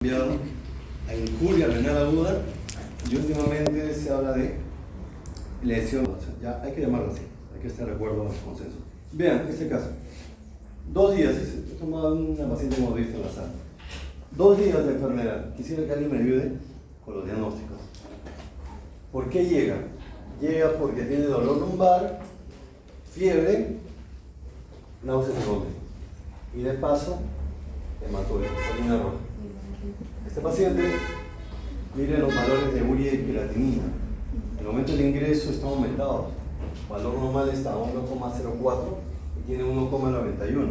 Enviado a injuria renal aguda y últimamente se habla de lesión. Ya hay que llamarlo así, hay que estar de acuerdo al consenso. Vean, este caso, 2 días, he tomado una paciente que hemos visto en la sala, 2 días de enfermedad. Quisiera que alguien me ayude con los diagnósticos. ¿Por qué llega? Llega porque tiene dolor lumbar, fiebre, náuseas y vómitos. Y de paso, hematoide, orina roja. Este paciente, miren los valores de urea y creatinina. En el momento del ingreso están aumentados. El valor normal está a 1,04 y tiene 1,91.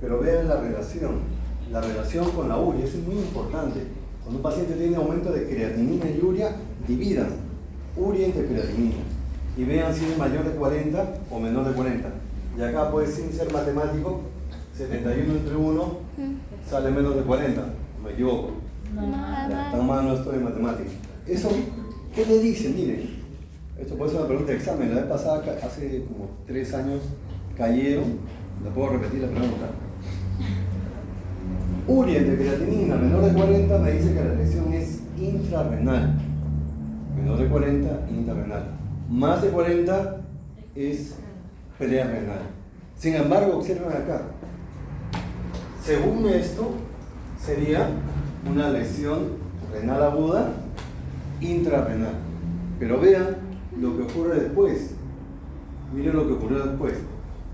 Pero vean la relación con la urea, eso es muy importante. Cuando un paciente tiene aumento de creatinina y urea, dividan urea entre creatinina y vean si es mayor de 40 o menor de 40. Y acá, pues, sin ser matemático, 71 entre 1 sale menos de 40. Me equivoco. Tan mal no estoy en matemáticas. Eso, ¿qué le dice? Miren, esto puede ser una pregunta de examen. La vez pasada, hace como 3 años, cayeron. ¿Le puedo repetir la pregunta? Urea de creatinina menor de 40 me dice que la lesión es intrarrenal. Menor de 40, intrarrenal. Más de 40 es prerrenal. Sin embargo, observen acá. Según esto, sería una lesión renal aguda intrarrenal. Pero vean lo que ocurre después. Miren lo que ocurrió después.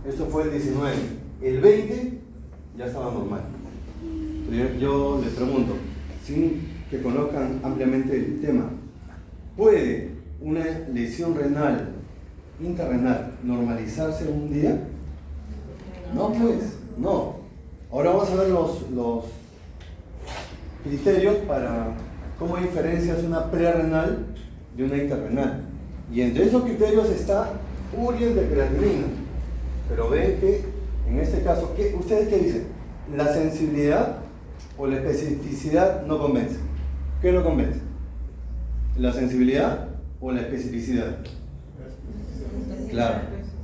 Esto fue el 19. El 20 ya estaba normal. Yo les pregunto, sin que conozcan ampliamente el tema, ¿puede una lesión renal intrarrenal normalizarse en un día? No, pues, no. Ahora vamos a ver los criterios para cómo diferencias una prerrenal de una intrarrenal. Y entre esos criterios está urea de creatinina. Pero ven que en este caso, ¿ustedes qué dicen? ¿La sensibilidad o la especificidad no convence? ¿Qué no convence? ¿La sensibilidad o la especificidad? Claro.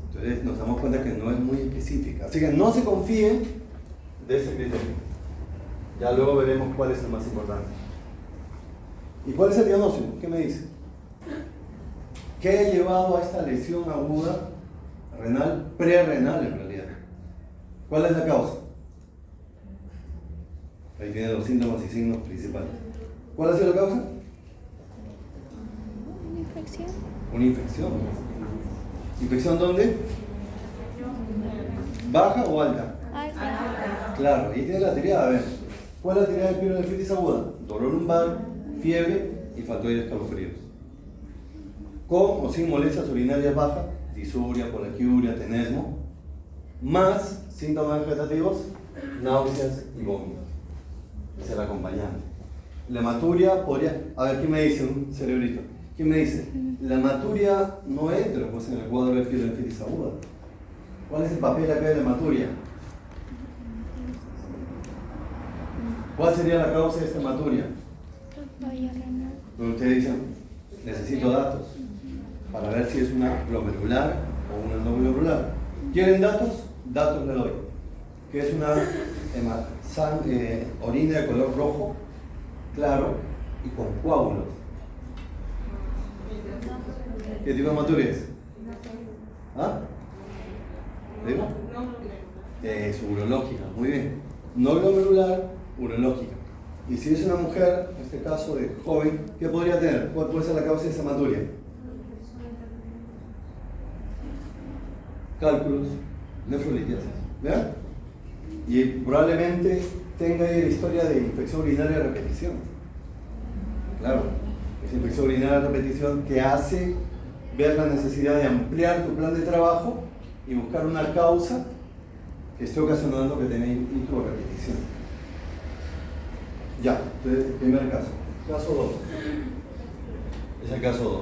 Entonces nos damos cuenta que no es muy específica. Así que no se confíen de ese criterio. Ya luego veremos cuál es el más importante. ¿Y cuál es el diagnóstico? ¿Qué me dice? ¿Qué ha llevado a esta lesión aguda renal, prerrenal en realidad? ¿Cuál es la causa? Ahí tienen los síntomas y signos principales. ¿Cuál ha sido la causa? Una infección. Una infección. ¿Infección dónde? ¿Baja o alta? Alta. Claro, ahí tiene la triada, a ver. ¿Cuál es la triada de pielonefritis aguda? Dolor lumbar, fiebre y factores escalofríos. Con o sin molestias urinarias bajas, disuria, poliquiuria, tenesmo, más síntomas vegetativos, náuseas y vómitos. Es el acompañante. La hematuria podría... A ver, ¿quién me dice? Un cerebrito. ¿Quién me dice? La hematuria no entra pues, en el cuadro de pielonefritis aguda. ¿Cuál es el papel acá de la hematuria? ¿Cuál sería la causa de esta hematuria? Falla renal. Pero ustedes dicen, necesito datos para ver si es una glomerular o una no glomerular. ¿Quieren datos? Datos le doy. Que es una orina de color rojo, claro, y con coágulos. ¿Qué tipo de hematuria es? ¿Ah? ¿Digo? Es urológica, muy bien. No glomerular, urológica. Y si es una mujer, en este caso de joven, ¿qué podría tener? ¿Cuál puede ser la causa de esa hematuria? Cálculos, nefrolitiasis. ¿Vean? Y probablemente tenga ahí la historia de infección urinaria de repetición. Claro, esa infección urinaria de repetición que hace ver la necesidad de ampliar tu plan de trabajo y buscar una causa que esté ocasionando que tenéis repetición. Ya, entonces, primer caso. Caso 2. Es el caso 2.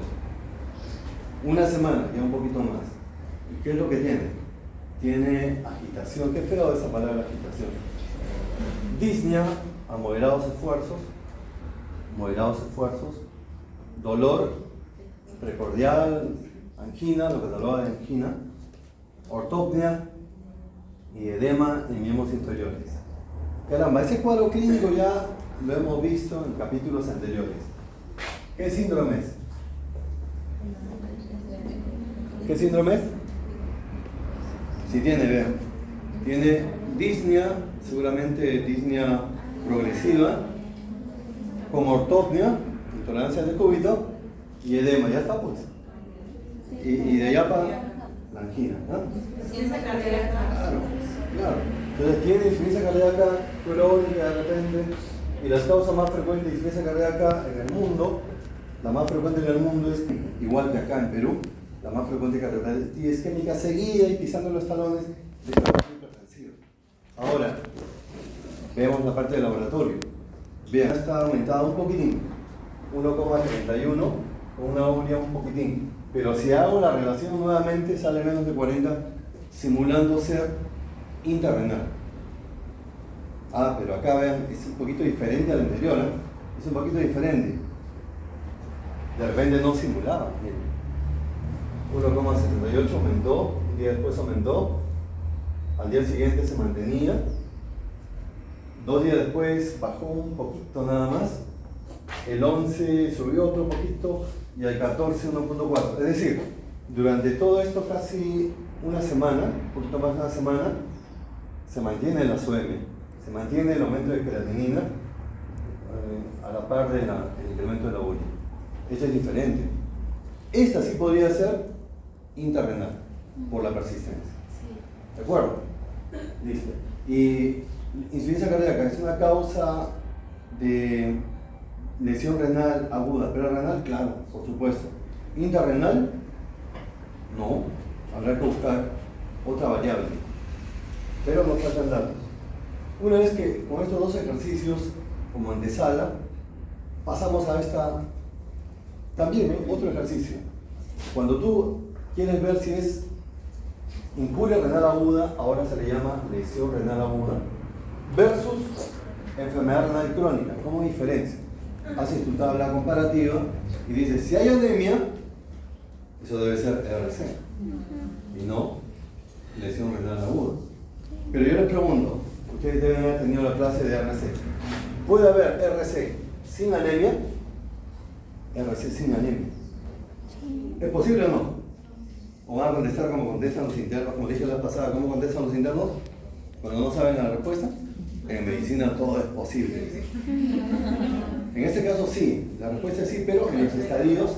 Una semana, ya un poquito más. ¿Y qué es lo que tiene? Tiene agitación. Qué feo esa palabra, agitación. Disnea a moderados esfuerzos, dolor precordial, angina, lo que te hablaba de angina, ortopnea y edema en miembros inferiores. Caramba, ese cuadro clínico ya lo hemos visto en capítulos anteriores. ¿Qué síndrome es? ¿Qué síndrome es? Si tiene, vean, tiene disnea, seguramente disnea progresiva, con ortopnia, intolerancia al decúbito, y edema, ya está pues. Y de allá para la angina, ¿no? Insuficiencia cardíaca. Claro, claro. Entonces tiene insuficiencia cardíaca crónica de repente, y las causas más frecuentes de insuficiencia cardíaca en el mundo, la más frecuente en el mundo es, igual que acá en Perú, la más frecuente cardiopatía isquémica seguida y pisando los talones de cardiopatía hipertensiva. Ahora, vemos la parte del laboratorio. Bien, está aumentada un poquitín, 1,31, con una urea un poquitín. Pero si hago la relación nuevamente, sale menos de 40, simulando ser intrarrenal. Ah, pero acá vean, es un poquito diferente al anterior, ¿eh? Es un poquito diferente. De repente no simulaba, miren. 1,78 aumentó, un día después aumentó, al día siguiente se mantenía, 2 días después bajó un poquito nada más, el 11 subió otro poquito y al 14 1,4. Es decir, durante todo esto casi una semana, un poquito más de una semana, se mantiene la SOM, se mantiene el aumento de creatinina a la par del incremento de la urea. Esta es diferente. Esta sí podría ser intrarrenal por la persistencia. ¿De acuerdo? Listo. Y insuficiencia cardíaca es una causa de lesión renal aguda, pero renal, claro, por supuesto. Intrarrenal, no. Habrá que buscar otra variable. Pero nos faltan datos. Una vez que con estos dos ejercicios, como antesala, pasamos a esta, también otro ejercicio. Cuando tú quieres ver si es incuria renal aguda, ahora se le llama lesión renal aguda, versus enfermedad renal crónica, ¿cómo diferencia? Haces tu tabla comparativa y dices, si hay anemia, eso debe ser RC, y no lesión renal aguda. Pero yo les pregunto, ustedes deben haber tenido la clase de RC. ¿Puede haber RC sin anemia? RC sin anemia. ¿Es posible o no? ¿O van a contestar como contestan los internos? Como dije la pasada, ¿cómo contestan los internos? Cuando no saben la respuesta. En medicina todo es posible. En este caso sí, la respuesta es sí, pero en los estadios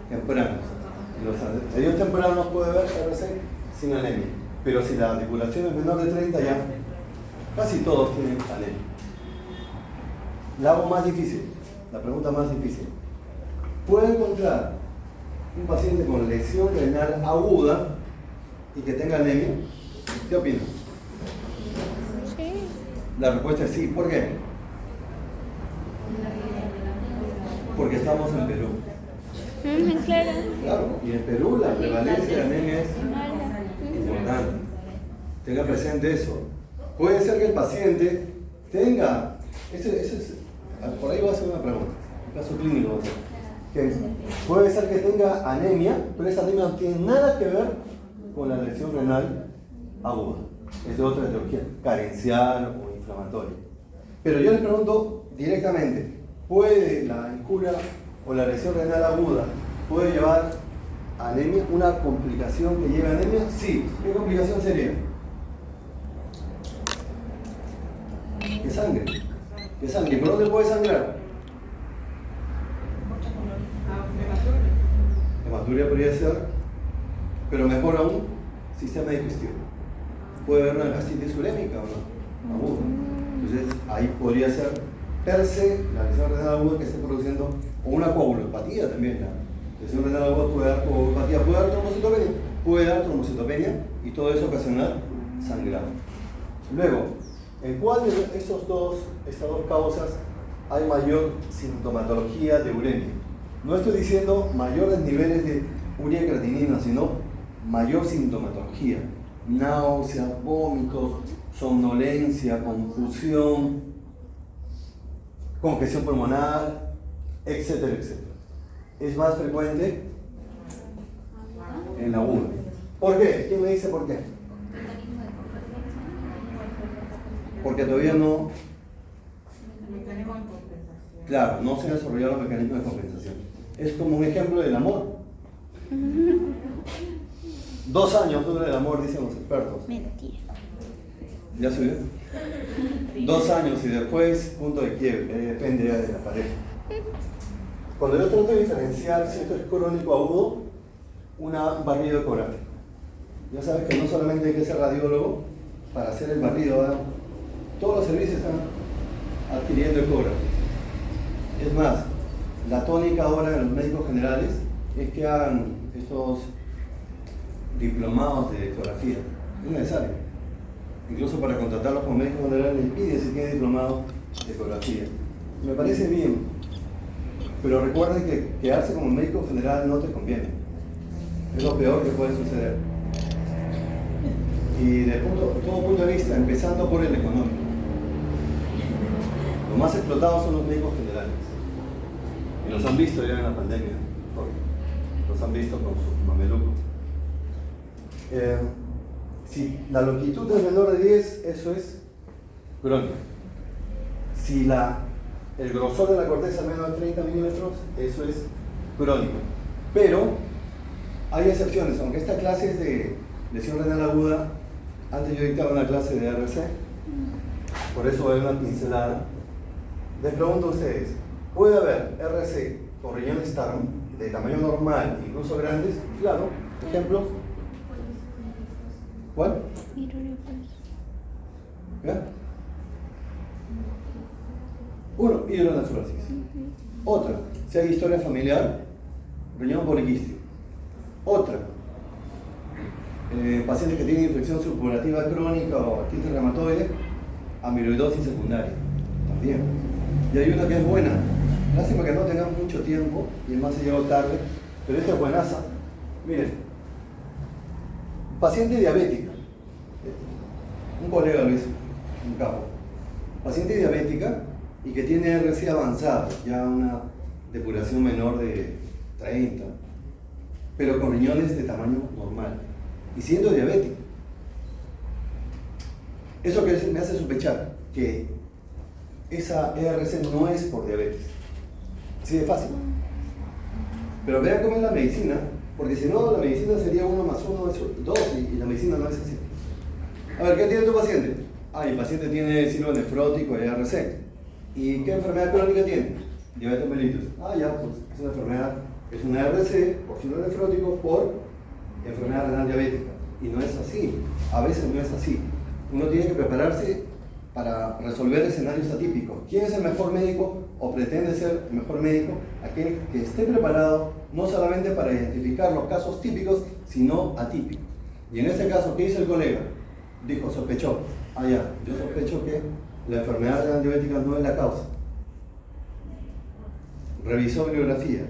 tempranos. En los estadios tempranos puede haber RC sin anemia. Pero si la articulación es menor de 30 ya, casi todos tienen anemia. La hago más difícil, la pregunta más difícil. ¿Puede encontrar un paciente con lesión renal aguda y que tenga anemia? ¿Qué opinan? Sí. La respuesta es sí. ¿Por qué? Porque estamos en Perú. Claro. Claro, y en Perú la prevalencia de anemia es importante. Tenga presente eso. Puede ser que el paciente tenga, por ahí va a ser una pregunta, un caso clínico va a ser, que puede ser que tenga anemia, pero esa anemia no tiene nada que ver con la lesión renal aguda. Es de otra etiología, carencial o inflamatoria. Pero yo les pregunto directamente, ¿puede la incuria o la lesión renal aguda puede llevar a anemia? ¿Una complicación que lleve a anemia? Sí. ¿Qué complicación sería? Que sangre. Que sangre. ¿Por dónde puede sangrar? Hematuria podría ser, pero mejor aún, sistema digestivo. Puede haber una gastritis urémica o no, aguda. Entonces ahí podría ser per se la lesión renal aguda que esté produciendo, o una coagulopatía también. La lesión renal aguda puede dar coagulopatía, puede dar trombocitopenia y todo eso ocasionar sangrado. Luego, ¿en cuál de estas dos causas hay mayor sintomatología de uremia? No estoy diciendo mayores niveles de urea y creatinina, sino mayor sintomatología. Náusea, vómito, somnolencia, confusión, congestión pulmonar, etcétera, etcétera. Es más frecuente en la aguda. ¿Por qué? ¿Quién me dice por qué? Porque todavía no... Claro, no se han desarrollado los mecanismos de compensación. Es como un ejemplo del amor. 2 años dura el amor, dicen los expertos. Mentira. ¿Ya subió? 2 años y después punto de quiebre, depende ya de la pareja. Cuando yo trato de diferenciar si esto es crónico o agudo, un barrido ecográfico. Ya sabes que no solamente hay que ser radiólogo para hacer el barrido, ¿verdad? Todos los servicios están adquiriendo ecógrafos. Es más, la tónica ahora de los médicos generales es que hagan estos diplomados de ecografía. Es necesario. Incluso para contratarlos como médicos generales les piden si tienen diplomado de ecografía. Me parece bien, pero recuerden que quedarse como médico general no te conviene. Es lo peor que puede suceder. Y de todo punto de vista, empezando por el económico. Los más explotados son los médicos generales. Y los han visto ya en la pandemia. Los han visto con sus mamelucos. Si la longitud es menor de 10, eso es crónico. Si el grosor de la corteza es menor de 30 milímetros, eso es crónico. Pero hay excepciones, aunque esta clase es de lesión renal aguda. Antes yo dictaba una clase de RC, por eso voy a dar una pincelada. Les pregunto a ustedes, ¿puede haber RC con riñones TARM de tamaño normal, incluso grandes? Claro, ejemplos. ¿Cuál? ¿Ya? Uno, hidronefrosis. Otra, si hay historia familiar, riñón poliquístico. Otra, pacientes que tienen infección subpurativa crónica o artritis reumatoide, amiloidosis secundaria, también. Y hay una que es buena, lástima que no tengamos mucho tiempo y además se llegó tarde, pero esta es buenaza. Miren, paciente diabética, un colega lo hizo, un capo, paciente diabética y que tiene RC avanzada, ya una depuración menor de 30, pero con riñones de tamaño normal. Y siendo diabético. Eso que me hace sospechar que esa ERC no es por diabetes. Así de fácil. Pero vean cómo es la medicina, porque si no, la medicina sería 1 más 1 es 2 y la medicina no es así. A ver, ¿qué tiene tu paciente? Mi paciente tiene síndrome nefrótico y ERC. ¿Y qué enfermedad crónica tiene? Diabetes mellitus. Ya, pues es una enfermedad, es una ERC por síndrome nefrótico por enfermedad renal diabética. Y no es así, a veces no es así. Uno tiene que prepararse para resolver escenarios atípicos. ¿Quién es el mejor médico o pretende ser el mejor médico? Aquel que esté preparado no solamente para identificar los casos típicos, sino atípicos. Y en este caso, ¿qué hizo el colega? Dijo, sospechó. Yo sospecho que la enfermedad renal diabética no es la causa. Revisó bibliografía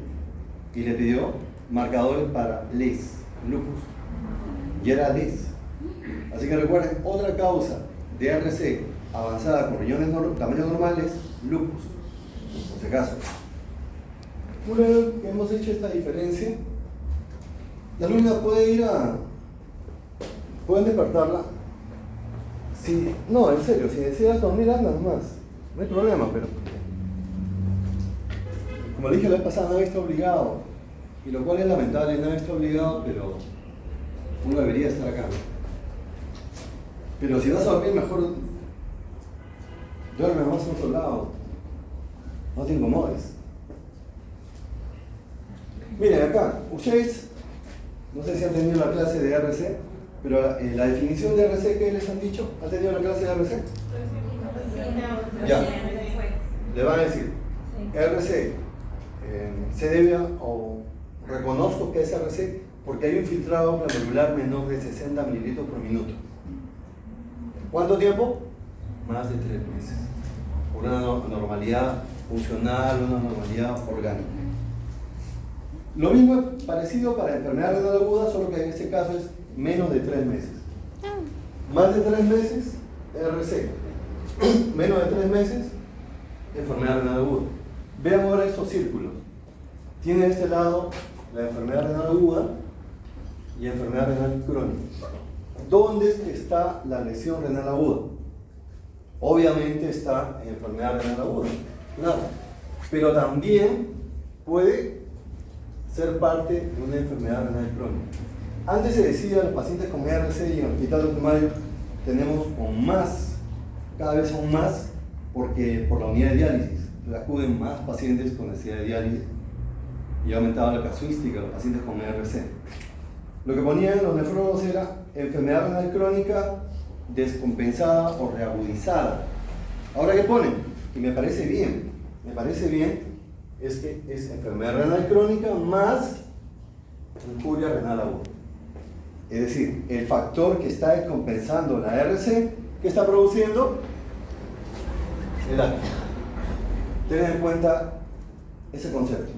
y le pidió marcadores para LIS. Lupus, y era LIS. Así que recuerden, otra causa de RC avanzada con riñones tamaño normales, lupus, por si acaso. Una vez que hemos hecho esta diferencia, la alumna pueden despertarla. No, en serio, si deseas dormir, anda nomás, no hay problema, pero como le dije la vez pasada, nadie está obligado. Y lo cual es lamentable, nadie está obligado, pero uno debería estar acá. Pero si vas a dormir, mejor duerme más a otro lado. No te incomodes. Miren acá, ustedes, no sé si han tenido la clase de RC, pero la definición de RC, ¿qué les han dicho? ¿Han tenido la clase de RC? Ya. Le van a decir, RC se debe o reconozco que es RC porque hay un filtrado glomerular menor de 60 mililitros por minuto. ¿Cuánto tiempo? Más de 3 meses. Una normalidad funcional, una normalidad orgánica. Lo mismo es parecido para enfermedad renal aguda, solo que en este caso es menos de 3 meses. Más de 3 meses, RC. Menos de 3 meses, enfermedad renal aguda. Vean ahora estos círculos. Tiene de este lado la enfermedad renal aguda y enfermedad renal crónica. ¿Dónde es que está la lesión renal aguda? Obviamente está en enfermedad renal aguda. Claro. pero también puede ser parte de una enfermedad renal crónica. Antes se decía, los pacientes con RC y en el Hospital Dr. Mayo tenemos con más, cada vez son más, porque por la unidad de diálisis, acuden más pacientes con necesidad de diálisis y ha aumentado la casuística de los pacientes con RC. Lo que ponían los nefrólogos era enfermedad renal crónica descompensada o reagudizada. Ahora, ¿qué ponen? Y me parece bien, es que es enfermedad renal crónica más injuria renal aguda. Es decir, el factor que está descompensando la RC, ¿qué está produciendo? El ACI. Tengan en cuenta ese concepto.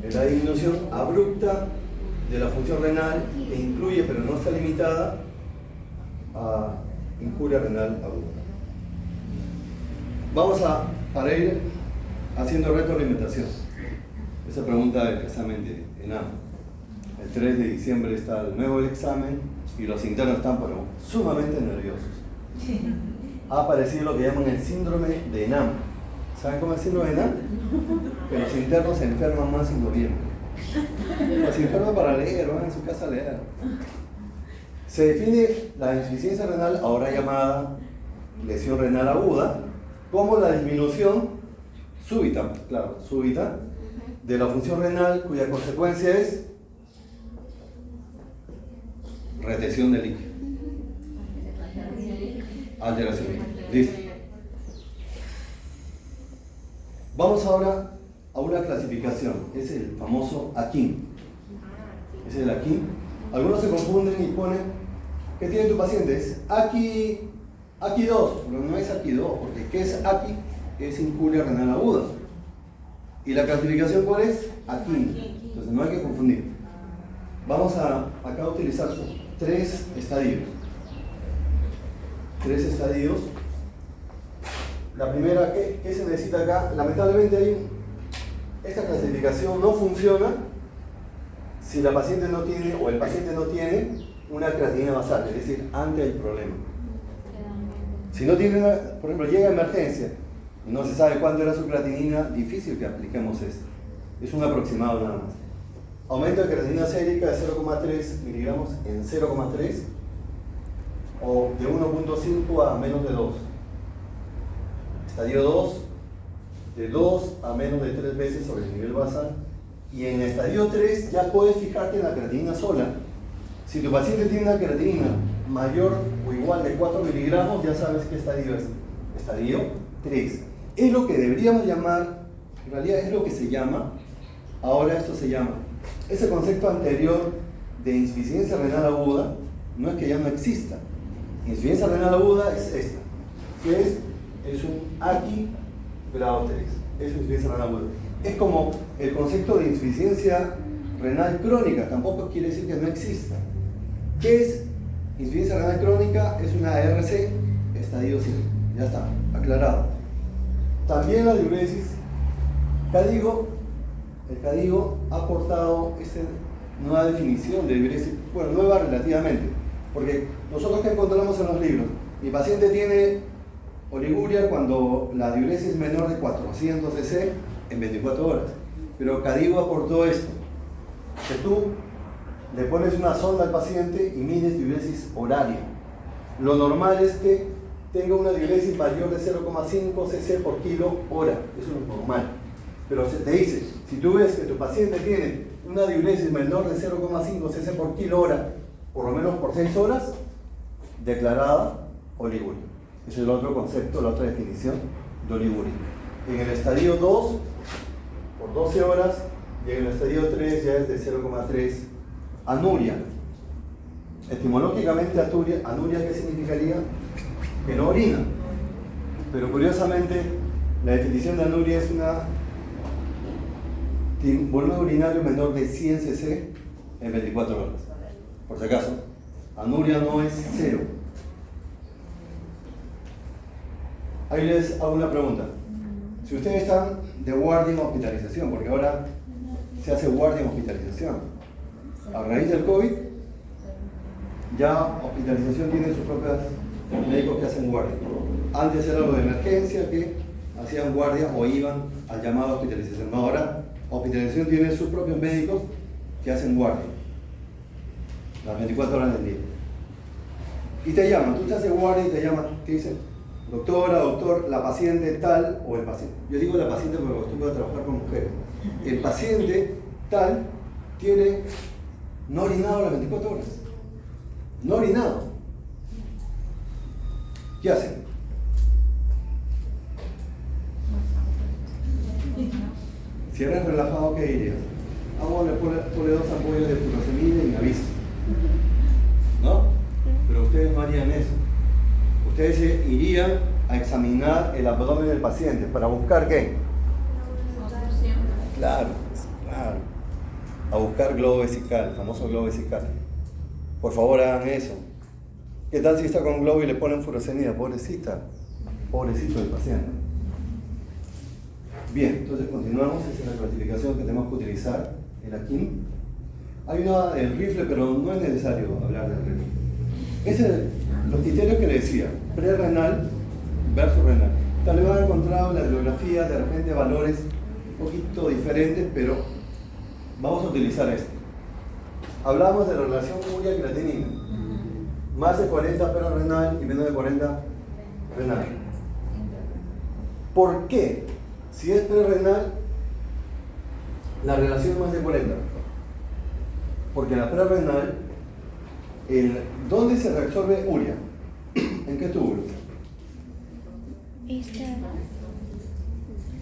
Es la disminución abrupta de la función renal que incluye, pero no está limitada, a injuria renal aguda. Vamos para ir haciendo retroalimentación. Esa pregunta del examen de ENAM. El 3 de diciembre está el nuevo examen y los internos están sumamente nerviosos. Ha aparecido lo que llaman el síndrome de ENAM. ¿Saben cómo es el síndrome de ENAM? Que los internos se enferman más en noviembre. Pues se enferman para leer, van a su casa a leer. Se define la insuficiencia renal, ahora llamada lesión renal aguda, como la disminución súbita, de la función renal cuya consecuencia es retención de líquido, alteración. Listo. Vamos ahora a una clasificación, es el famoso AKIN. Es el AKIN. Algunos se confunden y ponen, ¿qué tiene tu paciente? Es AKI 2, pero no es AKI 2, porque ¿qué es AKI? Es injuria renal aguda. ¿Y la clasificación cuál es? AKIN. Entonces no hay que confundir. Vamos acá a utilizar tres estadios. La primera, ¿qué se necesita acá? Lamentablemente esta clasificación no funciona si la paciente no tiene o el paciente no tiene una creatinina basal, es decir, ante el problema. Si no tiene por ejemplo, llega a emergencia y no se sabe cuánto era su creatinina, difícil que apliquemos esto. Es un aproximado nada más. Aumento de creatinina sérica de 0,3 miligramos en 0,3 o de 1,5 a menos de 2. Estadio 2, de 2 a menos de 3 veces sobre el nivel basal. Y en estadio 3 ya puedes fijarte en la creatinina sola. Si tu paciente tiene una creatinina mayor o igual de 4 miligramos, ya sabes qué estadio es. Estadio 3. Es lo que deberíamos llamar, en realidad es lo que se llama, ahora esto se llama. Ese concepto anterior de insuficiencia renal aguda no es que ya no exista. Insuficiencia renal aguda es esta, que es un AKI grado 3. Es insuficiencia renal aguda. Es como el concepto de insuficiencia renal crónica, tampoco quiere decir que no exista. ¿Qué es insuficiencia renal crónica? Es una RC estadio 5. Ya está, aclarado. También la diuresis, el CADIGO ha aportado esta nueva definición de diuresis, bueno, nueva relativamente, porque nosotros que encontramos en los libros, mi paciente tiene oliguria cuando la diuresis es menor de 400 cc en 24 horas, pero CADIGO aportó esto, que tú le pones una sonda al paciente y mides diuresis horaria. Lo normal es que tenga una diuresis mayor de 0,5 cc por kilo hora, eso es lo normal. Pero se te dice, si tú ves que tu paciente tiene una diuresis menor de 0,5 cc por kilo hora, por lo menos por 6 horas, declarada oliguria. Ese es el otro concepto, la otra definición de oliguria. En el estadio 2, por 12 horas, y en el estadio 3 ya es de 0,3. Anuria. Etimológicamente, anuria, ¿qué significaría? Que no orina. Pero curiosamente, la definición de anuria es un volumen urinario menor de 100 cc en 24 horas. Por si acaso, anuria no es cero. Ahí les hago una pregunta. Si ustedes están de guardia en hospitalización, porque ahora se hace guardia en hospitalización, a raíz del COVID, ya hospitalización tiene sus propios médicos que hacen guardia. Antes era lo de emergencia, que hacían guardia o iban al llamado a hospitalización. No, ahora hospitalización tiene sus propios médicos que hacen guardia las 24 horas del día. Y te llaman, tú te haces guardia y te llaman, te dicen, doctora, doctor, la paciente tal o el paciente. Yo digo la paciente porque acostumbro a trabajar con mujeres. El paciente tal tiene no orinado las 24 horas. No orinado. ¿Qué hacen? Si eres relajado, ¿qué dirías? Vamos, le pone 2 ampollas de furosemida y me avisa. ¿No? Pero ustedes no harían eso. Ustedes se irían a examinar el abdomen del paciente para buscar ¿qué? Claro, claro. A buscar globo vesical, el famoso globo vesical. Por favor, hagan eso. ¿Qué tal si está con globo y le ponen furosemida? Pobrecita. Pobrecito del paciente. Bien, entonces continuamos. Esa es la clasificación que tenemos que utilizar en la química. Hay una del rifle, pero no es necesario hablar del rifle. Ese los criterios que le decía, prerrenal versus renal. Tal vez han encontrado en la bibliografía de repente valores un poquito diferentes, pero vamos a utilizar este. Hablamos de la relación urea-creatinina. Más de 40 prerrenal y menos de 40 renal. ¿Por qué? Si es prerrenal, la relación es más de 40. Porque en la prerrenal, ¿dónde se reabsorbe urea? ¿En qué túbulo?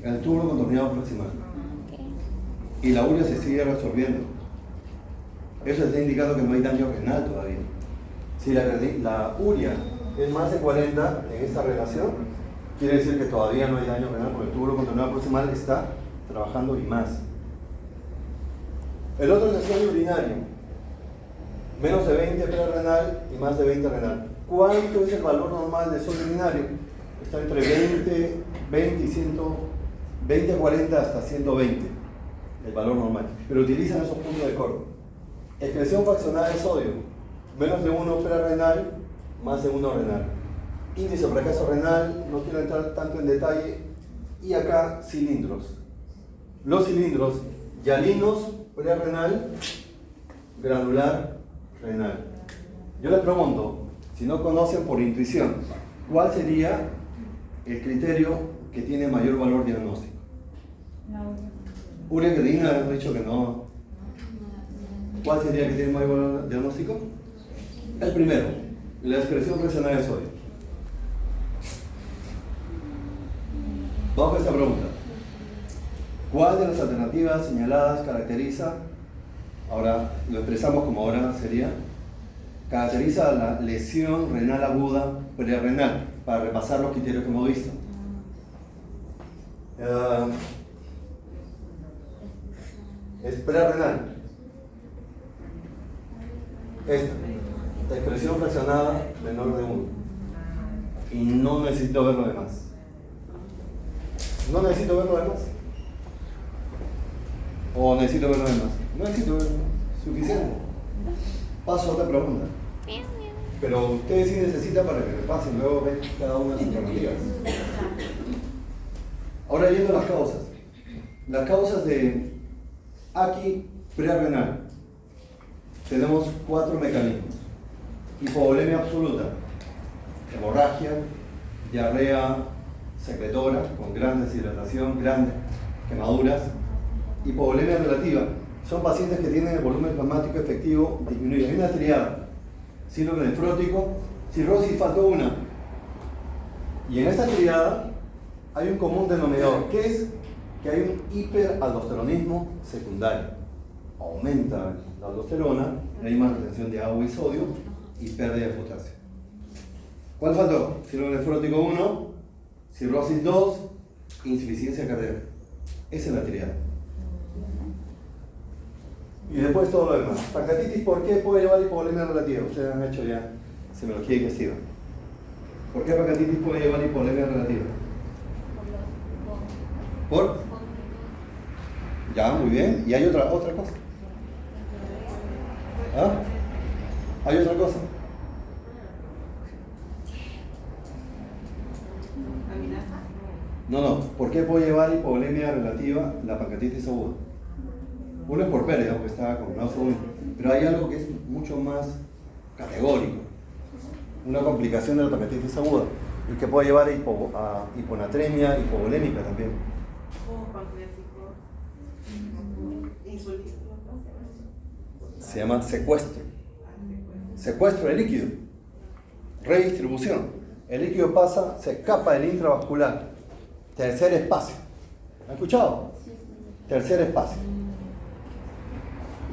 En el túbulo contorneado proximal. Y la urea se sigue reabsorbiendo. Eso está indicando que no hay daño renal todavía. Si la urea es más de 40 en esta relación, quiere decir que todavía no hay daño renal porque el túbulo contorneado proximal está trabajando y más. El otro es el sodio urinario. Menos de 20 prerrenal y más de 20 renal. ¿Cuánto es el valor normal de sodio urinario? Está entre 20 y 20 a 40 hasta 120, el valor normal. Pero utilizan esos puntos de corte. Excreción fraccionada de sodio. Menos de 1 prerrenal, más de 1 renal. Índice de fracaso renal, no quiero entrar tanto en detalle. Y acá, cilindros. Los cilindros, hialinos, prerrenal, granular, renal. Yo les pregunto, si no conocen por intuición, ¿cuál sería el criterio que tiene mayor valor diagnóstico? Urea creatinina, hemos dicho que no. ¿Cuál sería el que tiene mayor valor diagnóstico? El primero, la excreción fraccionada de sodio. Vamos a esta pregunta. ¿Cuál de las alternativas señaladas caracteriza, ahora lo expresamos como ahora sería, caracteriza la lesión renal aguda prerrenal, para repasar los criterios que hemos visto? Es prerrenal. Esta expresión fraccionada menor de 1. Y no necesito ver lo demás. ¿No necesito ver lo demás? ¿O necesito ver lo demás? No necesito ver lo demás. Suficiente. Paso a otra pregunta. Pero ustedes sí necesitan para que repasen, luego ven cada una de sus alternativas. Ahora yendo a las causas. Las causas de aquí prerrenal. Tenemos 4 mecanismos. Hipovolemia absoluta, hemorragia, diarrea secretora con gran deshidratación, grandes quemaduras. Hipovolemia relativa, son pacientes que tienen el volumen plasmático efectivo disminuido. Hay una triada: síndrome nefrótico, cirrosis, faltó una. Y en esta triada hay un común denominador, que es que hay un hiperaldosteronismo secundario. Aumenta la aldosterona, hay más retención de agua y sodio y pérdida de potasio. ¿Cuál faltó? Síndrome nefrótico 1, cirrosis 2, insuficiencia cardíaca. Esa es la triada. Y después todo lo demás. Pancreatitis, ¿por qué puede llevar hipovolemia relativa? Ustedes han hecho ya semiología digestiva. ¿Por qué pancreatitis puede llevar hipovolemia relativa? ¿Por? Ya, muy bien. ¿Y hay otra cosa? ¿Ah? ¿Hay otra cosa? No. ¿Por qué puede llevar hipovolemia relativa la pancreatitis aguda? Uno es por pérdida, porque está con náusea, pero hay algo que es mucho más categórico. Una complicación de la pancreatitis aguda y que puede llevar a hiponatremia hipovolémica también. Pancreático. Insulino. Se llama secuestro. Secuestro de líquido. Redistribución. El líquido pasa, se escapa del intravascular. Tercer espacio. ¿Han escuchado? Tercer espacio.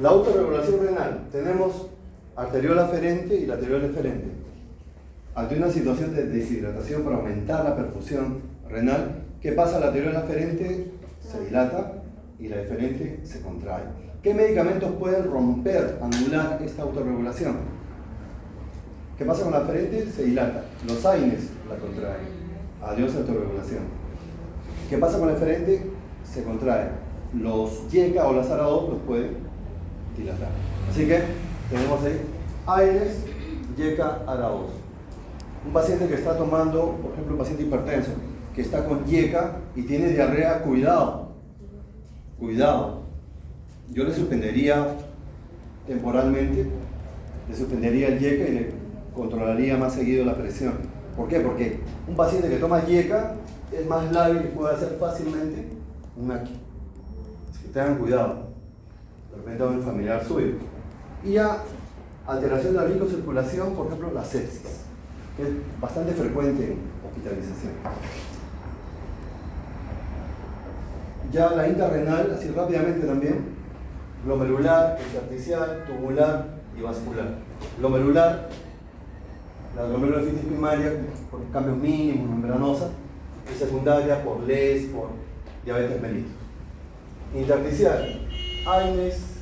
La autorregulación renal. Tenemos arteriola aferente y lateral eferente. Ante una situación de deshidratación para aumentar la perfusión renal, ¿qué pasa? La arteriola aferente se dilata y la eferente se contrae. ¿Qué medicamentos pueden romper, anular esta autorregulación? ¿Qué pasa con la aferente? Se dilata. Los AINES la contraen. Adiós autorregulación. ¿Qué pasa con la eferente? Se contrae. Los YECA o las ARA2 los pueden dilatar. Así que tenemos ahí AINES, YECA, ARA2. Un paciente que está tomando, por ejemplo, un paciente hipertenso, que está con YECA y tiene diarrea, cuidado. Yo le suspendería temporalmente, le suspendería el YECA y le controlaría más seguido la presión. ¿Por qué? Porque un paciente que toma YECA es más lábil y puede hacer fácilmente un AQI. Así que tengan cuidado. De repente a un familiar suyo. Y ya alteración de la glicocirculación, por ejemplo, la sepsis, que es bastante frecuente en hospitalización. Ya la intrarrenal, así rápidamente también, glomerular, intersticial, tubular y vascular. Glomerular, la glomerulonefritis primaria por cambios mínimos, membranosa, y secundaria por LES, por diabetes mellitus. Intersticial, AINES,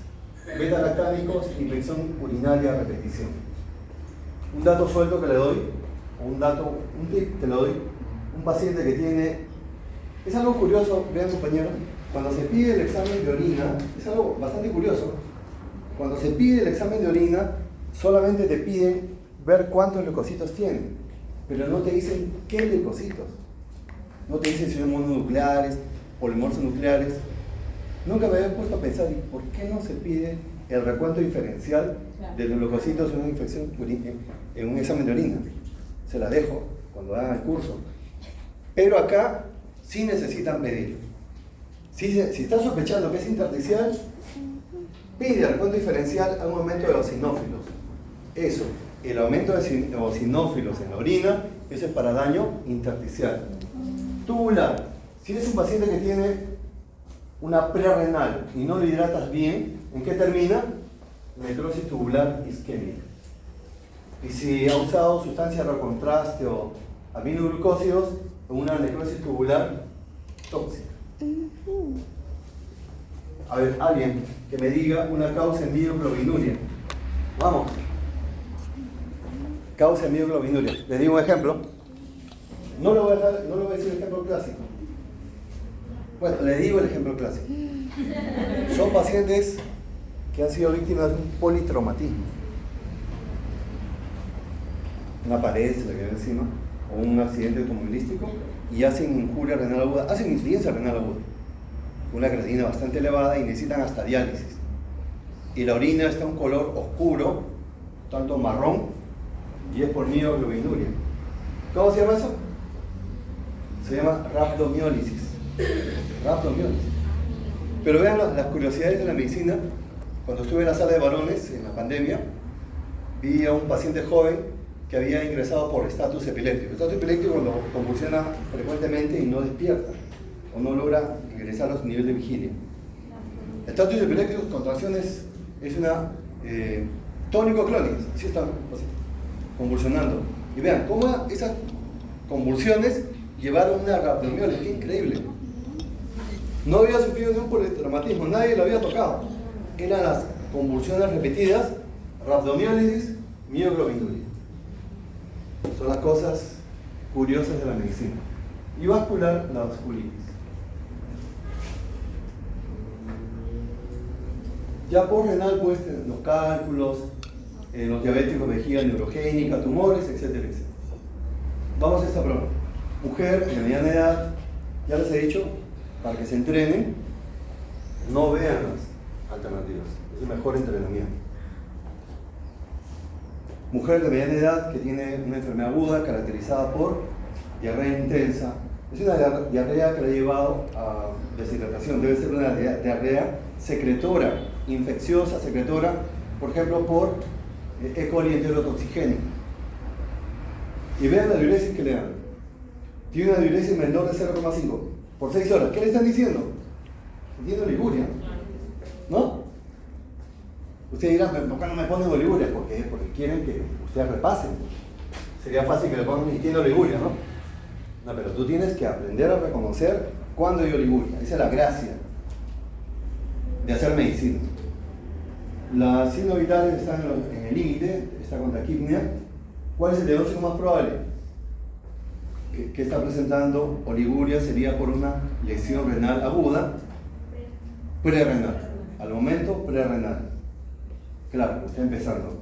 beta-lactámicos, infección urinaria a repetición. Un dato suelto que le doy, o un tip que le doy, un paciente que tiene, es algo curioso, vean compañeros, cuando se pide el examen de orina, es algo bastante curioso, cuando se pide el examen de orina, solamente te piden ver cuántos leucocitos tienen, pero no te dicen qué leucocitos, no te dicen si son mononucleares, polimorfos nucleares. Nunca me había puesto a pensar, ¿por qué no se pide el recuento diferencial de los leucocitos en una infección en un examen de orina? Se la dejo cuando hagan el curso. Pero acá sí necesitan pedir. Si está sospechando que es intersticial, pide el recuento diferencial a un aumento de eosinófilos. Eso, el aumento de eosinófilos en la orina, eso es para daño intersticial. Tubular, si eres un paciente que tiene una prerrenal y no lo hidratas bien, ¿en qué termina? Necrosis tubular isquémica. Y si ha usado sustancias de contraste o aminoglucósidos, una necrosis tubular tóxica. A ver, alguien que me diga una causa en mioglobinuria. Vamos. Causa en mioglobinuria. Les digo un ejemplo. No le voy a decir el ejemplo clásico. Bueno, le digo el ejemplo clásico. Son pacientes que han sido víctimas de un politraumatismo. Una pared se le quedó encima, o un accidente automovilístico, y hacen injuria renal aguda, hacen insuficiencia renal aguda, una creatinina bastante elevada y necesitan hasta diálisis. Y la orina está un color oscuro, tanto marrón, y es por mioglobinuria. ¿Cómo se llama eso? Se llama rhabdomiólisis. Rhabdomiólisis. Pero vean las curiosidades de la medicina. Cuando estuve en la sala de varones en la pandemia, vi a un paciente joven que había ingresado por estatus epiléptico. Estatus epiléptico cuando convulsiona frecuentemente y no despierta o no logra regresar a su nivel de vigilia. Estatus epiléptico, contracciones, es una tónico clónica, así están convulsionando. Y vean cómo esas convulsiones llevaron a una rhabdomiólisis, qué increíble. No había sufrido de un politraumatismo, nadie lo había tocado. Eran las convulsiones repetidas, rhabdomiólisis, mioglobinuria. Son las cosas curiosas de la medicina. Y vascular, la vasculitis. Ya por renal, pues, los cálculos, los diabéticos, vejiga neurogénica, tumores, etcétera, etcétera. Vamos a esta prueba. Mujer de mediana edad, Ya les he dicho, para que se entrenen, no vean las alternativas. Es el mejor entrenamiento. Mujer de mediana edad que tiene una enfermedad aguda caracterizada por diarrea intensa. Es una diarrea que le ha llevado a deshidratación. Debe ser una diarrea secretora, infecciosa, secretora, por ejemplo, por E. coli enterotoxigénico. Y vean la diuresis que le dan. Tiene una diuresis menor de 0,5 por 6 horas. ¿Qué le están diciendo? Tiene oliguria, ¿no? Ustedes dirán, ¿por qué no me ponen oliguria? Porque quieren que ustedes repasen. Sería fácil que le pongan y tiene oliguria, ¿no? No, pero tú tienes que aprender a reconocer cuándo hay oliguria. Esa es la gracia de hacer medicina. Las signos vitales están en el límite, está con taquipnia. ¿Cuál es el diagnóstico más probable? Que está presentando oliguria sería por una lesión renal aguda, prerrenal. Al momento, prerrenal. Claro, está empezando.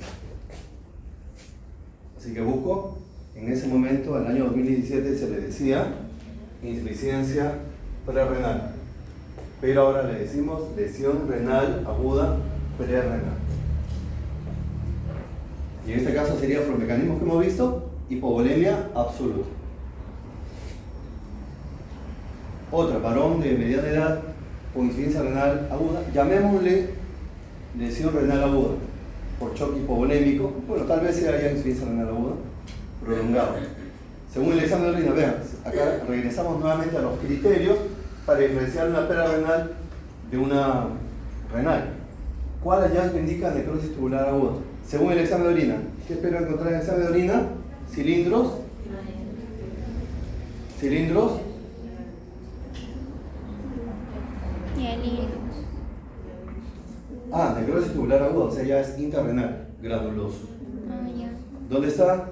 Así que busco, en ese momento, el año 2017 se le decía insuficiencia prerrenal. Pero ahora le decimos lesión renal aguda prerrenal. Y en este caso sería por los mecanismos que hemos visto, hipovolemia absoluta. Otra, varón de mediana edad con insuficiencia renal aguda, llamémosle lesión renal aguda por choque hipovolémico. Bueno, tal vez sea ya insuficiencia renal aguda prolongada. Según el examen de orina, vean, acá regresamos nuevamente a los criterios para diferenciar una prerrenal de una renal. ¿Cuál hallazgo indica necrosis tubular aguda? Según el examen de orina, ¿qué espero encontrar en el examen de orina? Cilindros. Necrosis tubular aguda, o sea, ya es intrarrenal, granuloso. Ya. ¿Dónde está?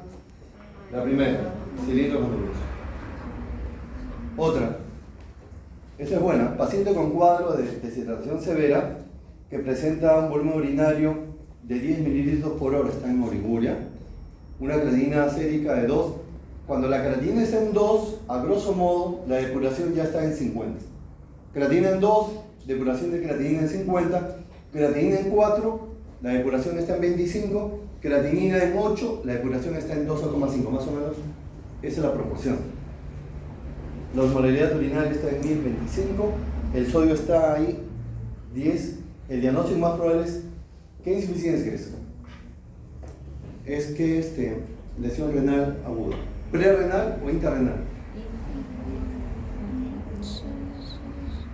La primera, cilindro granuloso. Otra, esta es buena, paciente con cuadro de deshidratación severa que presenta un volumen urinario de 10 mililitros por hora, está en oliguria, una creatinina sérica de 2. Cuando la creatinina está en 2, a grosso modo, la depuración ya está en 50. Creatinina en 2, depuración de creatinina en 50. Creatinina en 4, la depuración está en 25. Creatinina en 8, la depuración está en 2,5, más o menos. Esa es la proporción. La osmolaridad urinaria está en 1025. El sodio está ahí, 10. El diagnóstico más probable es, ¿qué insuficiencia es? Es que lesión renal aguda. ¿Prerrenal o intrarrenal?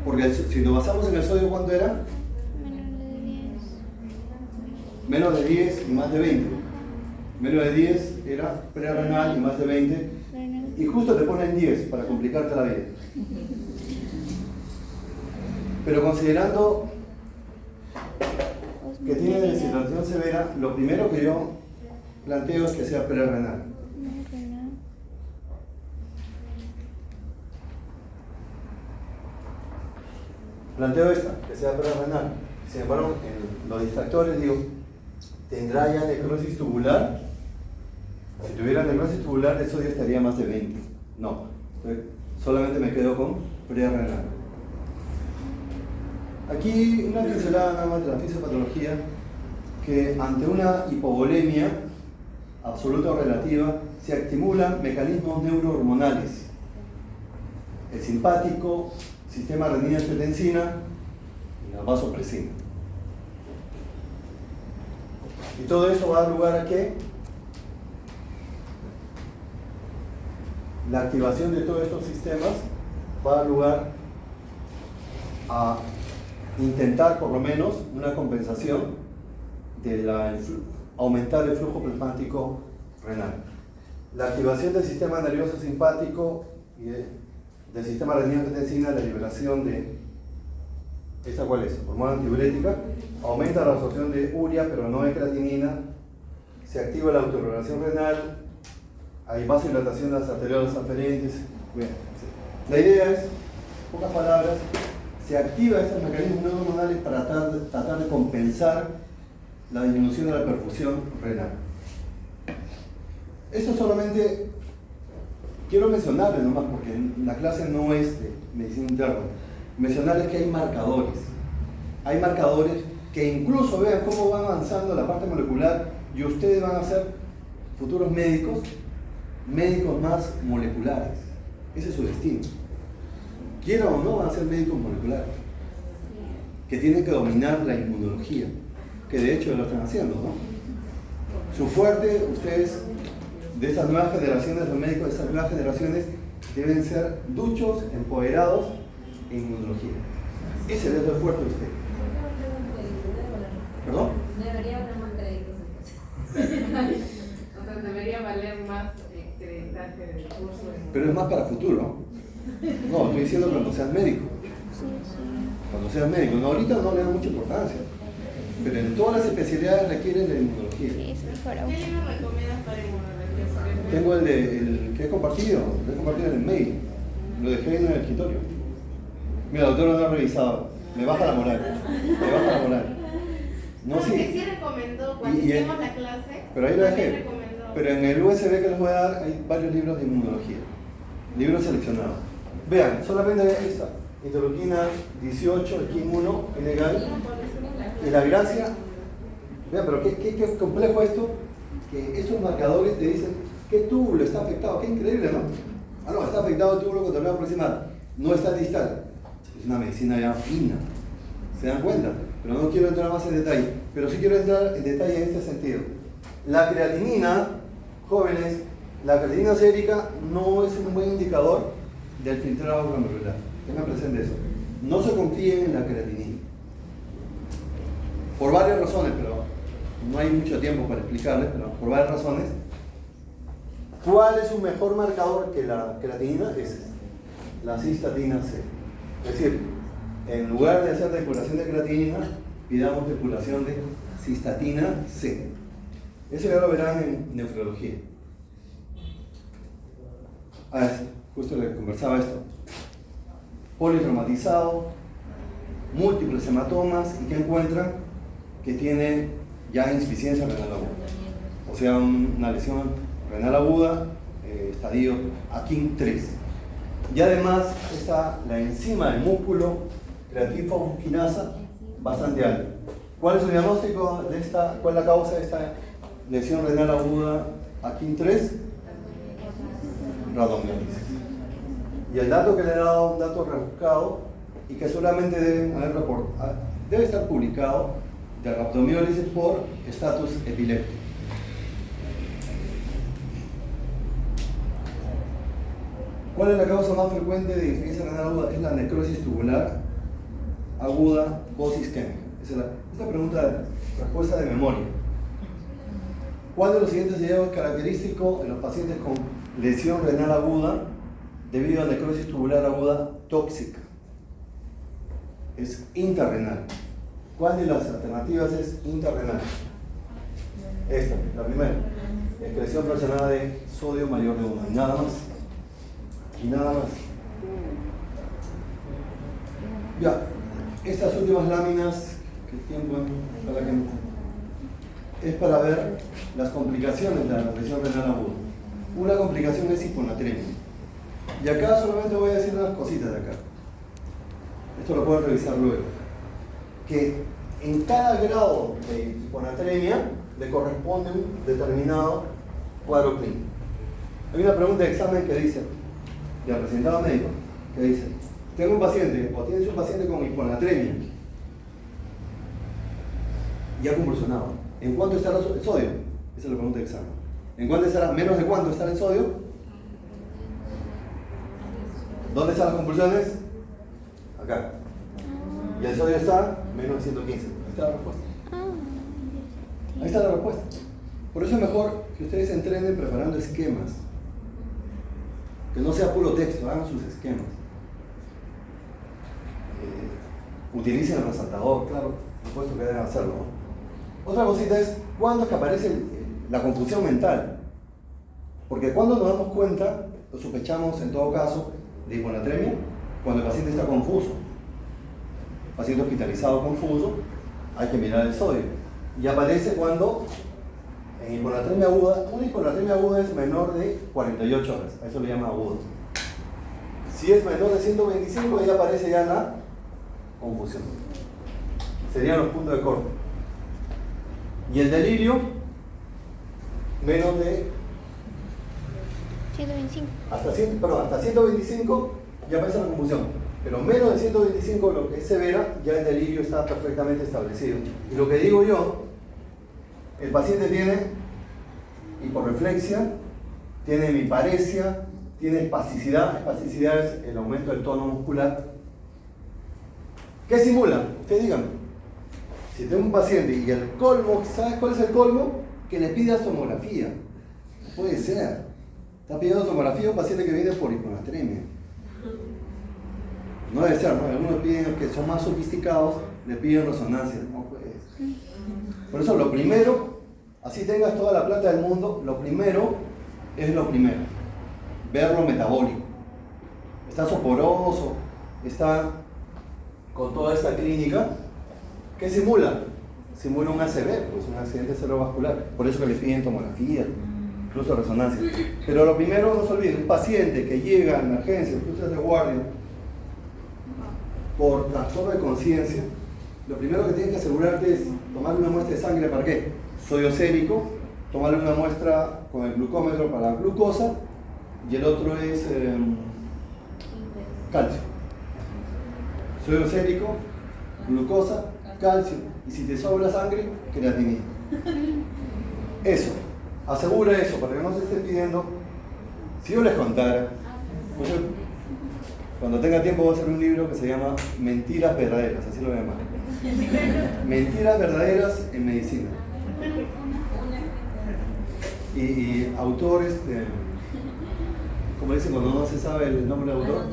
Porque si lo basamos en el sodio, ¿cuánto era? Menos de 10 y más de 20. Menos de 10 era prerrenal y más de 20. Y justo te ponen 10 para complicarte la vida. Pero considerando que tiene deshidratación severa, lo primero que yo planteo es que sea prerrenal. Planteo esta, que sea prerrenal. Sin embargo, en los distractores digo, ¿tendrá ya necrosis tubular? Si tuviera necrosis tubular, eso ya estaría más de 20. No, solamente me quedo con prerrenal. Aquí una pincelada nada más de la fisiopatología, que ante una hipovolemia absoluta o relativa se estimulan mecanismos neurohormonales. El simpático, sistema renina-angiotensina y la vasopresina. Y todo eso va a dar lugar a que la activación de todos estos sistemas va a dar lugar a intentar por lo menos una compensación de aumentar el flujo plasmático renal. La activación del sistema nervioso simpático y del sistema renina-angiotensina, la liberación de ¿esta cuál es? Hormona antidiurética, aumenta la absorción de urea pero no de creatinina, se activa la autorregulación renal, hay vasodilatación de las arteriolas aferentes. Bien. La idea es, en pocas palabras, se activa estos mecanismos neurohormonales para tratar de compensar la disminución de la perfusión renal. Esto solamente quiero mencionarles nomás, porque la clase no es de medicina interna, mencionarles que hay marcadores. Hay marcadores que incluso vean cómo va avanzando la parte molecular y ustedes van a ser futuros médicos, médicos más moleculares. Ese es su destino. Quieran o no, van a ser médicos moleculares, que tienen que dominar la inmunología, que de hecho lo están haciendo, ¿no? Su fuerte, ustedes, de esas nuevas generaciones, los médicos de esas nuevas generaciones, deben ser duchos, empoderados en inmunología. Ese debe ser el fuerte de ustedes. ¿Perdón? Debería haber más créditos. O sea, debería valer más creditaje del curso. Pero es más para futuro. No, estoy diciendo cuando seas médico. Cuando seas médico. No, ahorita no le da mucha importancia. Pero en todas las especialidades requieren de inmunología. Sí, es mejor ¿Qué aún. libro recomiendas para inmunología? Tengo el que he compartido en el mail. Lo dejé en el escritorio. Mira, doctor, no lo he revisado. Me baja la moral. Me baja la moral. No, No, que sí. sí recomendó cuando Y- hicimos la clase. Pero ahí lo también dejé. recomendó. Pero en el USB que les voy a dar hay varios libros de inmunología. Libros seleccionados. Vean, solamente esta. Interleuquina 18, el KIM 1, ilegal. Y la gracia. Vean, pero qué complejo esto. Que esos marcadores te dicen qué túbulo está afectado. Qué increíble, ¿no? Ah, no, está afectado el túbulo controlado proximal. No está distal. Es una medicina ya fina. ¿Se dan cuenta? Pero no quiero entrar más en detalle. Pero sí quiero entrar en detalle en este sentido. La creatinina, jóvenes, la creatinina sérica no es un buen indicador del filtrado glomerular. Tengan presente eso. No se confíen en la creatinina. Por varias razones, pero no hay mucho tiempo para explicarles, pero por varias razones. ¿Cuál es un mejor marcador que la creatinina? Es la cistatina C. Es decir, en lugar de hacer depuración de creatinina, pidamos depuración de cistatina C. Eso ya lo verán en nefrología. Justo le conversaba esto. Politraumatizado, múltiples hematomas, y que encuentran que tiene ya insuficiencia renal aguda. O sea, una lesión renal aguda, estadio AKIN 3. Y además está la enzima del músculo creatinofosquinasa bastante alta. ¿Cuál es su diagnóstico de esta? ¿Cuál es la causa de esta lesión renal aguda AKIN 3? Rhabdomiólisis. Y el dato que le he dado, un dato rebuscado y que solamente debe estar publicado, de rhabdomiólisis por estatus epiléptico. ¿Cuál es la causa más frecuente de insuficiencia renal aguda? Es la necrosis tubular aguda post-isquémica. Esta pregunta de respuesta de memoria. ¿Cuál de los siguientes hallazgos es característico en los pacientes con lesión renal aguda debido a necrosis tubular aguda tóxica? Es intrarrenal. ¿Cuál de las alternativas es intrarrenal? Esta, la primera. Excreción fraccionada de sodio mayor de 1. Y nada más. Y nada más. Ya, estas últimas láminas, ¿qué tiempo para que es para ver las complicaciones de la lesión renal aguda? Una complicación es hiponatremia. Y acá solamente voy a decir unas cositas de acá. Esto lo pueden revisar luego. Que en cada grado de hiponatremia le corresponde un determinado cuadro clínico. Hay una pregunta de examen que dice, del representado médico, que dice, tengo un paciente, o tienes un paciente con hiponatremia, y ha convulsionado. ¿En cuánto estará el sodio? Esa es la pregunta de examen. ¿En cuánto estará? ¿Menos de cuánto estará el sodio? ¿Dónde están las convulsiones? Acá. Y el sodio está menos de 115. Ahí está la respuesta. Ahí está la respuesta. Por eso es mejor que ustedes entrenen preparando esquemas. Que no sea puro texto, hagan sus esquemas. Utilicen el resaltador, claro, por supuesto que deben hacerlo, ¿no? Otra cosita es cuándo es que aparece la confusión mental. Porque cuando nos damos cuenta, lo sospechamos en todo caso de hiponatremia, cuando el paciente está confuso. Paciente hospitalizado confuso, hay que mirar el sodio. Y aparece cuando En hiponatremia aguda, una hiponatremia aguda es menor de 48 horas, a eso le llama agudo. Si es menor de 125, ahí aparece ya la confusión. Serían los puntos de corte. Y el delirio, menos de 125. hasta 125 ya aparece la confusión. Pero menos de 125, lo que es severa, ya el delirio está perfectamente establecido. Y lo que digo yo, el paciente tiene hiporreflexia, tiene hemiparesia, tiene espasticidad. Espasticidad es el aumento del tono muscular. ¿Qué simula? Ustedes díganme. Si tengo un paciente y el colmo, ¿sabes cuál es el colmo? Que le pidas tomografía. No puede ser. Está pidiendo tomografía a un paciente que viene por hiponatremia. No debe ser, ¿no? Algunos piden que son más sofisticados, le piden resonancia. No puede ser. Por eso lo primero, así tengas toda la plata del mundo, lo primero es lo primero. Ver lo metabólico. Está soporoso, está con toda esta clínica. ¿Qué simula? Simula un ACV, pues un accidente cerebrovascular. Por eso que le piden tomografía, incluso resonancia. Pero lo primero, no se olviden, un paciente que llega a emergencia, incluso de guardia, por trastorno de conciencia, lo primero que tienes que asegurarte es tomarle una muestra de sangre. ¿Para qué? Sodio sérico, tomarle una muestra con el glucómetro para la glucosa, y el otro es calcio. Sodio sérico, glucosa, calcio, y si te sobra sangre, creatinina. Eso, asegura eso, para que no se estén pidiendo. Si yo les contara, pues cuando tenga tiempo voy a hacer un libro que se llama Mentiras Verdaderas, así lo voy a llamar. Mentiras Verdaderas en Medicina. Y autores, como dicen cuando no se sabe el nombre del autor,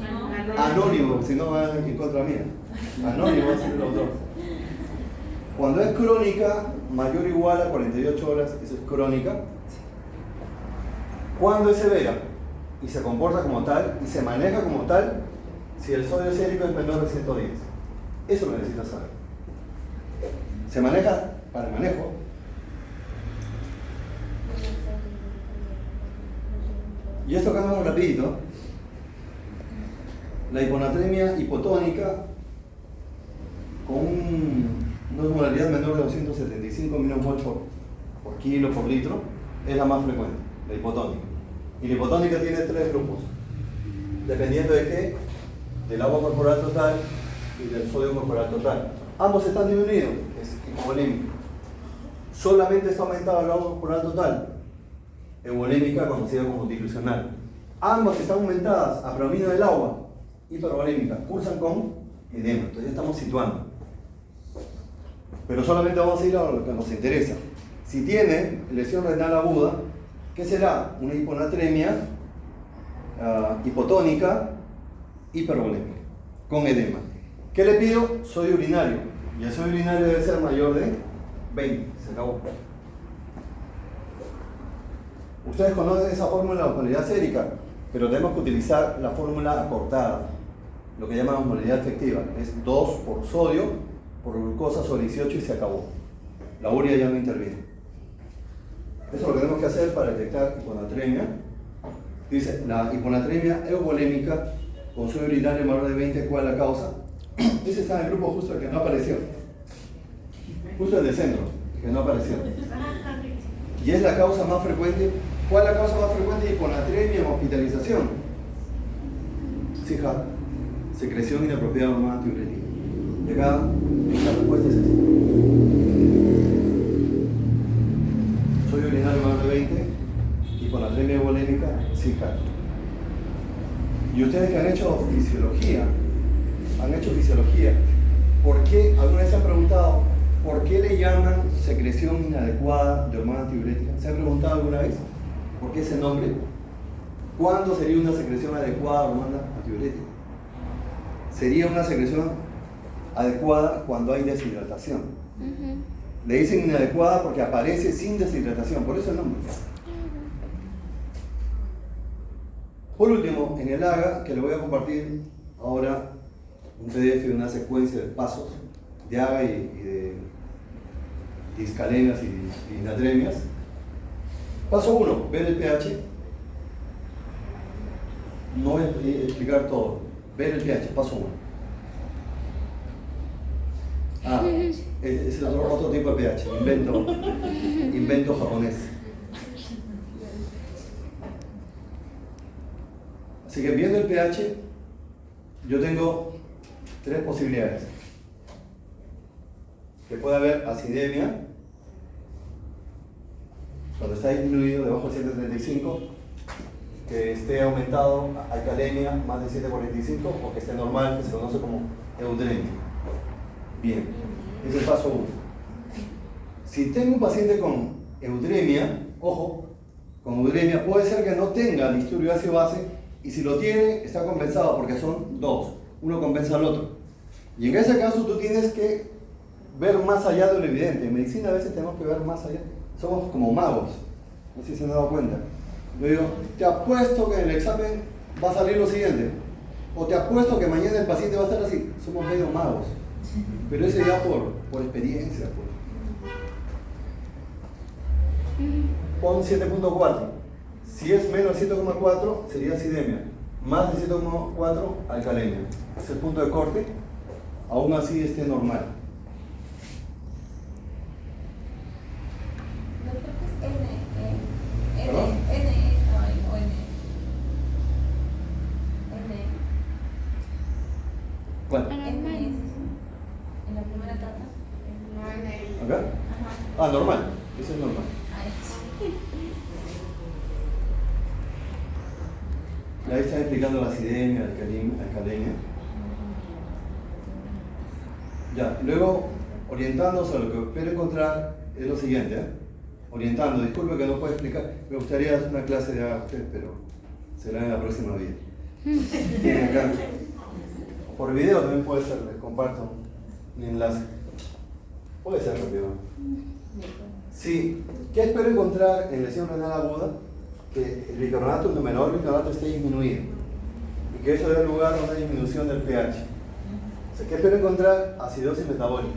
anónimo, si no van en contra mía. Anónimo es el autor. Cuando es crónica, mayor o igual a 48 horas, eso es crónica. Cuando es severa y se comporta como tal y se maneja como tal, si el sodio sérico es menor de 110. Eso lo necesitas saber. Se maneja para el manejo. Y esto acá vamos rapidito. La hiponatremia hipotónica con una osmolaridad menor de 275 millimol por kilo por litro es la más frecuente, la hipotónica. Y la hipotónica tiene tres grupos, dependiendo de qué, del agua corporal total y del sodio corporal total. Ambos están disminuidos, es hipovolémica. Solamente está aumentado el agua corporal total, euvolémica conocida como dilucional. Ambas están aumentadas a predominio del agua, hipervolémica, cursan con edema. Entonces ya estamos situando. Pero solamente vamos a ir a lo que nos interesa. Si tiene lesión renal aguda, ¿qué será? Una hiponatremia hipotónica hipervolémica, con edema. ¿Qué le pido? Sodio urinario. Y el sodio urinario debe ser mayor de 20. Se acabó. Ustedes conocen esa fórmula de osmolaridad sérica, pero tenemos que utilizar la fórmula acortada, lo que llaman osmolaridad efectiva. Es 2 por sodio por glucosa sobre 18 y se acabó. La urea ya no interviene. Eso es lo que tenemos que hacer para detectar hiponatremia. Dice, la hiponatremia euvolémica con sodio urinario menor de 20, ¿cuál es la causa? Ese está en el grupo justo el que no apareció. Justo el de centro, el que no apareció. Y es la causa más frecuente. ¿Cuál es la causa más frecuente de hiponatremia en hospitalización? CIJA, secreción inapropiada de hormona antiurética. Y acá la respuesta es esa. Sodio urinario menor de 20, hiponatremia euvolémica, CIJA. Y ustedes que han hecho fisiología, ¿por qué? ¿Alguna vez se han preguntado por qué le llaman secreción inadecuada de hormona antiurética? ¿Se han preguntado alguna vez? ¿Por qué ese nombre? ¿Cuándo sería una secreción adecuada de hormona antiurética? Sería una secreción adecuada cuando hay deshidratación. Le dicen inadecuada porque aparece sin deshidratación, por eso el nombre. Por último, en el AGA, que le voy a compartir ahora un PDF de una secuencia de pasos de AGA y de discalemias y natremias, Paso 1, ver el pH. No voy a explicar todo. Ver el pH, paso 1. Ah, es otro tipo de pH, invento japonés. Así que viendo el pH, yo tengo 3 posibilidades. Que puede haber acidemia, cuando está disminuido debajo de 735, que esté aumentado alcalemia más de 745, o que esté normal, que se conoce como eudemia. Bien, ese es el paso 1. Si tengo un paciente con eudemia, ojo, con eudemia puede ser que no tenga disturbio ácido-base, y si lo tiene, está compensado porque son 2, uno compensa al otro. Y en ese caso tú tienes que ver más allá de lo evidente. En medicina a veces tenemos que ver más allá. Somos como magos, no sé si se han dado cuenta. Yo digo, te apuesto que en el examen va a salir lo siguiente, o te apuesto que mañana el paciente va a estar así. Somos medio magos, pero ese ya por experiencia. Pon 7.4. Si es menos de 7.4 sería acidemia, más de 7.4 alcalemia. Es el punto de corte, aún así esté normal. ¿Perdón? ¿Cuál? En la primera etapa. No en el. ¿Acá? Ah, normal. Eso es normal. Ahí están explicando la acidemia, alcalemia. Ya, luego, orientándose a lo que espero encontrar, es lo siguiente, orientando, disculpe que no puedo explicar, me gustaría hacer una clase de usted, pero será en la próxima vida. Tienen acá, por video también puede ser, les comparto un enlace. Puede ser rápido. Sí, ¿qué espero encontrar en lesión renal aguda? Que el bicarbonato, el numerador del bicarbonato esté disminuido y que eso dé lugar a una disminución del pH. O sea, ¿qué espero encontrar? Acidosis metabólica.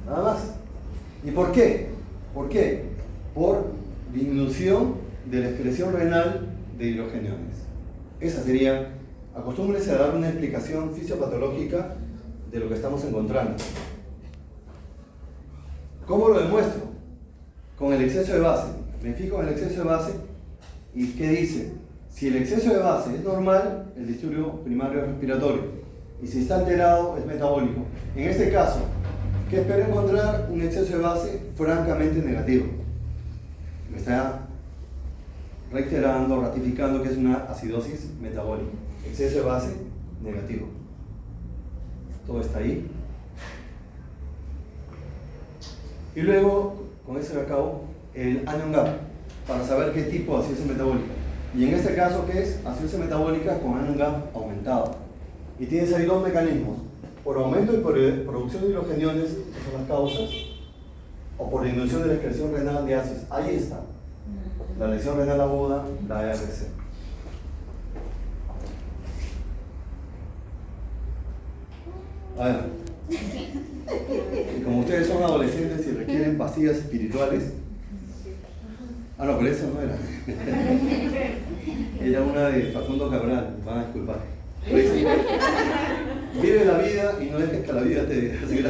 Nada más. ¿Y por qué? ¿Por qué? Por disminución de la excreción renal de hidrogeniones. Esa sería, acostúmbrese a dar una explicación fisiopatológica de lo que estamos encontrando. ¿Cómo lo demuestro? Con el exceso de base. Me fijo en el exceso de base y ¿qué dice? Si el exceso de base es normal, el disturbio primario es respiratorio. Y si está alterado, es metabólico. En este caso, ¿qué espero encontrar? Un exceso de base francamente negativo. Me está reiterando, ratificando que es una acidosis metabólica. Exceso de base negativo. Todo está ahí. Y luego, con eso le acabo, el anion gap, para saber qué tipo de acidosis metabólica. Y en este caso, ¿qué es? Acidosis metabólica con anion gap aumentado. Y tienes ahí 2 mecanismos. Por aumento y por producción de hidrogeniones, que son las causas, o por disminución de la excreción renal de ácidos. Ahí está. La lesión renal aguda, la ARC. A ver. Y como ustedes son adolescentes y requieren pastillas espirituales. Ah, no, pero eso no era. Era una de Facundo Cabral, me van a disculpar. Vive la vida y no dejes que la vida te desgracie.